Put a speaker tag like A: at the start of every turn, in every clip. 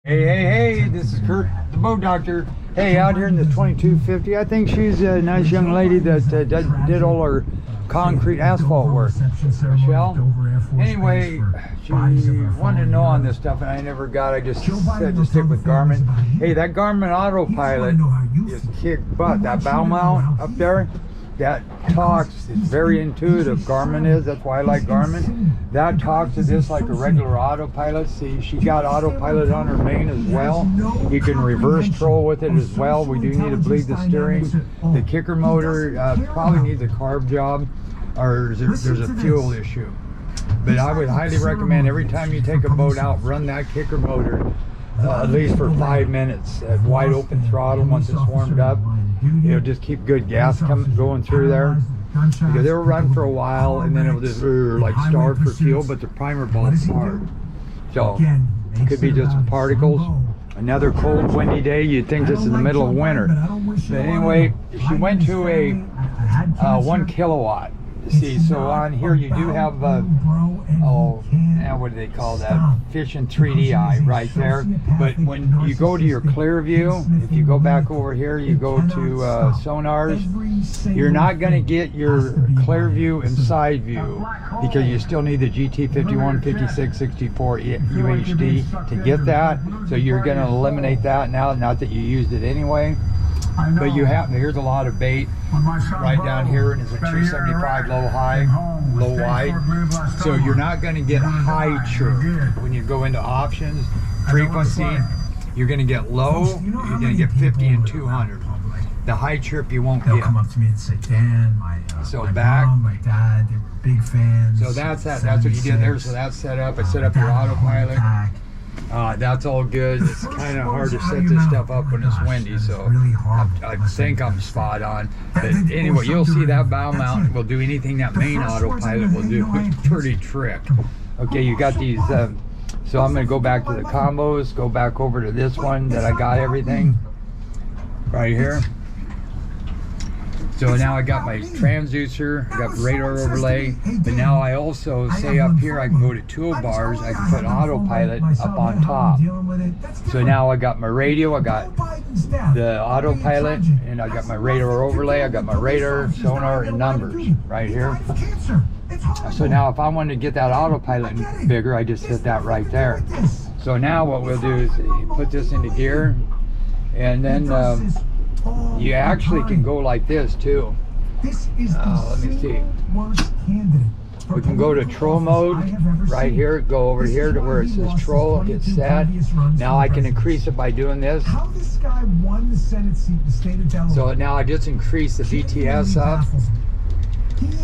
A: Hey, this is Kurt, the boat doctor. Hey, out here in the 2250, I think she's a nice young lady that did all her concrete asphalt work. Michelle? Anyway, she wanted to know on this stuff, and I never got. I just said to stick with Garmin. Hey, that Garmin autopilot is kick butt. That bow mount up there, that talks, it's very intuitive. Garmin is, that's why I like Garmin. That talks to this like a regular autopilot. See, she got autopilot on her main as well. You can reverse troll with it as well. We do need to bleed the steering. The kicker motor probably needs a carb job, or there's a fuel issue. But I would highly recommend every time you take a boat out, run that kicker motor at least for 5 minutes at wide open throttle. Once it's warmed up, it'll just keep good gas going through there, because it'll run for a while and then it'll just like starve for fuel, but the primer bulb's hard, so it could be just some particles. Another cold windy day, you'd think this is the middle of winter. But anyway, she went to a 1 kilowatt. See, so on here you do have what do they call that? Fish in 3D eye right there. But when you go to your clear view, if you go back over here, you go to sonars, you're not going to get your clear view and side view, because you still need the GT51, 56, 64 UHD to get that. So you're going to eliminate that now, not that you used it anyway. But you have, here's a lot of bait right down here, and it's a 275 low high, low wide. So you're not going to get high chirp when you go into options, frequency. You're going to get low, you're going to get 50 and 200. The high chirp you won't get.
B: They'll come up to me and say, Dan, my mom, my dad, they were big fans.
A: So that's that. That's what you did there. So that's set up. I set up your autopilot. That's all good. It's kind of hard to set this stuff up when it's windy, so I think I'm spot on. But anyway, you'll see that bow mount will do anything that main autopilot will do. It's pretty trick. Okay, you got these. So I'm going to go back to the combos, go back over to this one that I got everything right here. So now I got my transducer, I got radar overlay, but now I also say up here I can go to toolbars, I can put autopilot up on top. So now I got my radio, I got the autopilot, and I got my radar overlay, I got my radar, sonar, and numbers right here. So now if I want to get that autopilot bigger, I just hit that right there. So now what we'll do is put this into gear, and then you actually can go like this too. Let me see. We can go to troll mode right here, go over here to where it says troll, hit set. Now I can increase it by doing this. So now I just increase the VTS up.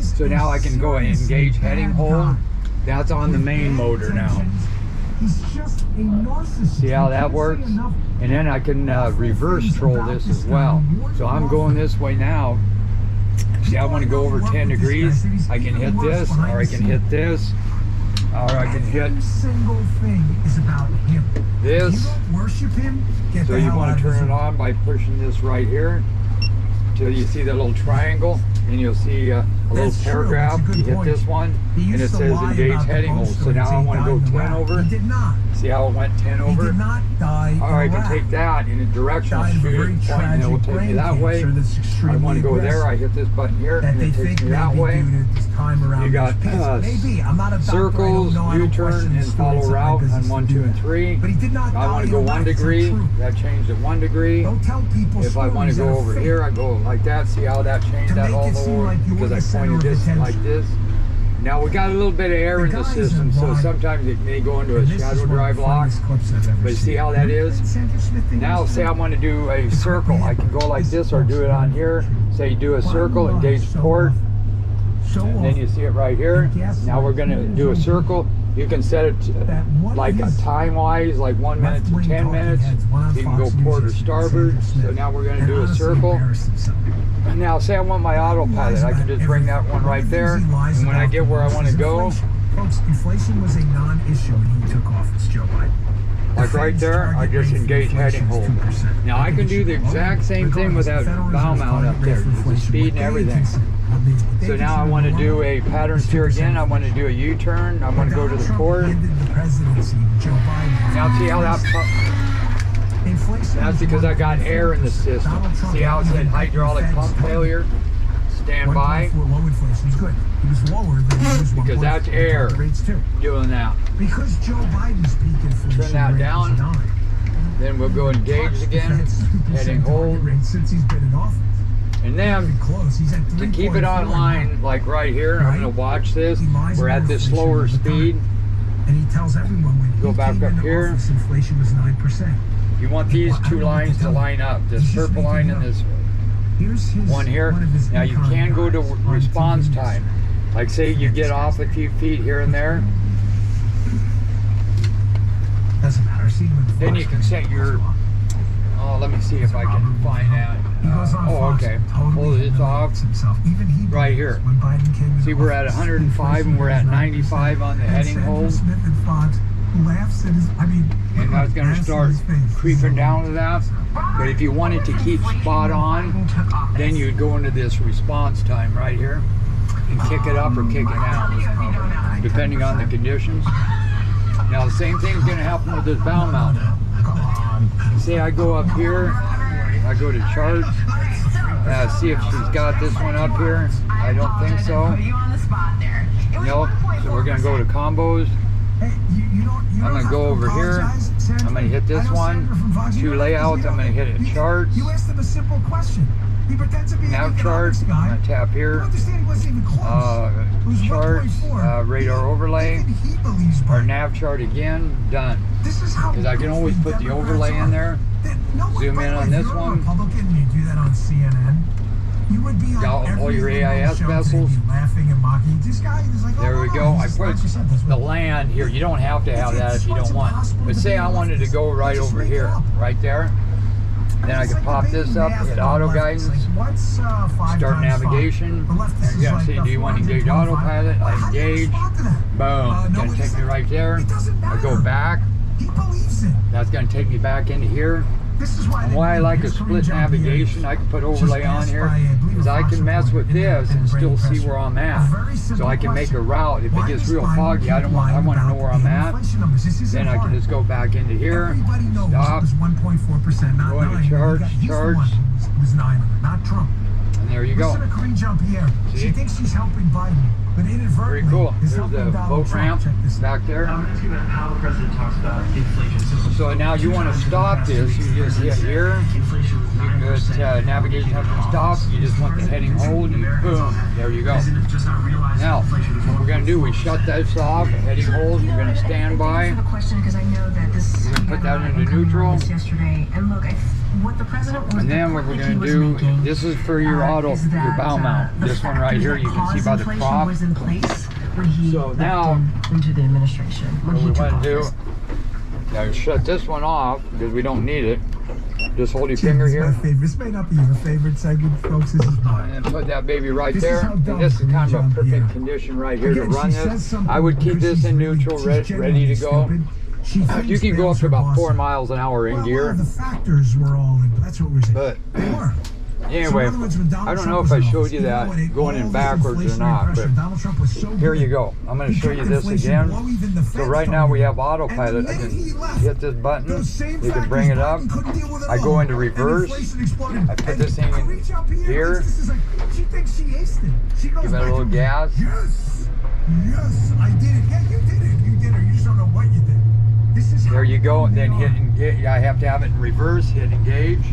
A: So now I can go and engage heading hold. That's on the main motor now. See how that works? And then I can reverse troll this as well. So I'm going this way now. See, I want to go over 10 degrees. I can hit this, or I can hit this, or I can hit this. So you want to turn it on by pushing this right here till you see that little triangle, and you'll see a little paragraph. You hit this one, and it says engage heading hold. So now I want to go 10 over. See how it went 10 over? Or I can take that in a directional point, and it will take me that way. I want to go there, I hit this button here, and it takes me that way. You got circles, U-turn, and follow route on 1, 2, and 3. I want to go 1 degree, that changed it 1 degree. If I want to go over here, I go like that. See how that changed that all over? Because I pointed this like this. Now we got a little bit of air in the system, so sometimes it may go into a shadow drive lock. But see how that is? Now say I want to do a circle. I can go like this or do it on here. Say do a circle, engage port. And then you see it right here. Now we're going to do a circle. You can set it like time-wise, like 1 minute to 10 minutes. You can go port or starboard. So now we're going to do a circle. And now say I want my autopilot. I can just bring that one right there. And when I get where I want to go,
B: inflation was a non-issue when he took office, Joe Biden.
A: Like right there, I just engage heading hold. Now I can do the exact same thing with that bow mount up there, the speed and everything. So now I want to do a pattern steer again. I want to do a U-turn. I want to go to the port. Now see how that
B: Inflation.
A: That's because I got air in the system. See how it said hydraulic pump failure? Stand by.
B: Low inflation is good. It was lower than it was
A: because that's air
B: rates too.
A: Doing that.
B: Because Joe Biden's peak inflation
A: Turn that
B: rate
A: down.
B: was 9.
A: Then we'll go engage again. Heading hold.
B: Since he's been in office.
A: And then to keep it online, like right here, I'm going to watch this. We're at this slower speed.
B: And he tells everyone when
A: go back up here.
B: Office, inflation was 9%.
A: You want these two lines to line up. This purple line and this one here. Now you can go to response time. Like say you get off a few feet here and there.
B: Doesn't matter.
A: Then you can set your. Oh, let me see if I can find that. Oh, okay. Pull this off. Right here. See, we're at 105 and we're at 95 on the heading hold. And that's going to start creeping down to that. But if you wanted to keep spot on, then you'd go into this response time right here and kick it up or kick it down, depending on the conditions. Now the same thing's going to happen with this bow mount. Say I go up here, I go to chart, see if she's got this one up here. I don't think so. Nope. So we're going to go to combos. I'm going to go over here. I'm going to hit this one. 2 layouts. I'm going to hit it charts. Nav charts. I'm going to tap here. Charts. Radar overlay. Our nav chart again. Done. Because I can always put the overlay in there. Zoom in on this one. Got all your AIS vessels. There we go. I put the land here. You don't have to have that if you don't want. But say I wanted to go right over here, right there. Then I can pop this up, hit auto guidance, start navigation. And you're gonna see, do you want to engage autopilot? I engage. Boom. Gonna take me right there. I go back. That's gonna take me back into here. And why I like a split navigation, I can put overlay on here, is I can mess with this and still see where I'm at. So I can make a route. If it gets real foggy, I want to know where I'm at. Then I can just go back into here, stop, go into charts, and there you go. See?
B: She thinks she's helping Biden, but inadvertently,
A: very cool. There's the boat ramp back there.
C: How the president talks about inflation.
A: So now you want to stop this, you just hit here, you put navigation up and stop, you just want the heading hold, and boom, there you go. Now, what we're going to do, we shut this off, heading hold, we're going to stand by, we're going to put that into neutral, and then what we're going to do, this is for your your bow mount, this one right here, you can see by the prop. So now, what we want to do, now shut this one off because we don't need it. Just hold your finger here.
B: This may not be your favorite segment, folks. This is mine.
A: And put that baby right there. And this is kind of a perfect condition right here to run this. I would keep this in neutral, ready to go. You can go up to about 4 miles an hour in gear.
B: The factors were all in. That's what we're saying.
A: But
B: they were.
A: anyway, I don't know if I showed you that going in backwards or not, but here you go. I'm going to show you this again. So right now we have autopilot. I can hit this button. You can bring it up. I go into reverse. I put this thing in here. Give it a little gas.
B: Yes, I did it. Yeah, you did it. You did it. You just don't know what you did.
A: There you go. And then hit engage. I have to have it in reverse. Hit engage.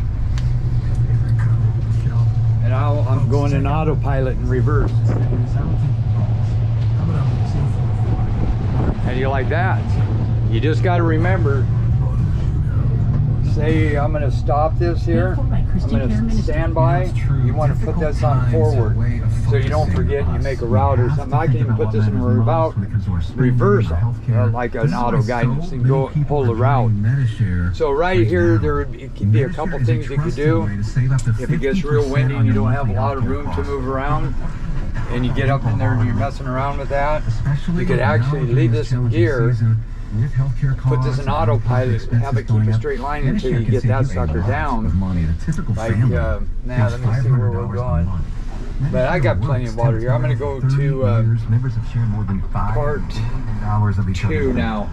A: And I'm going in autopilot in reverse. How do you like that? You just got to remember, say I'm going to stop this here. I'm going to stand by. You want to put this on forward so you don't forget and you make a route or something. I can even put this in reverse like an auto guidance and go pull the route. So right here there could be a couple things you could do. If it gets real windy and you don't have a lot of room to move around and you get up in there and you're messing around with that, you could actually leave this in gear, put this in autopilot, and have it keep a straight line until you get that sucker down. Like, now let me see where we're going. But I got plenty of water here. I'm going to go to part 2 now.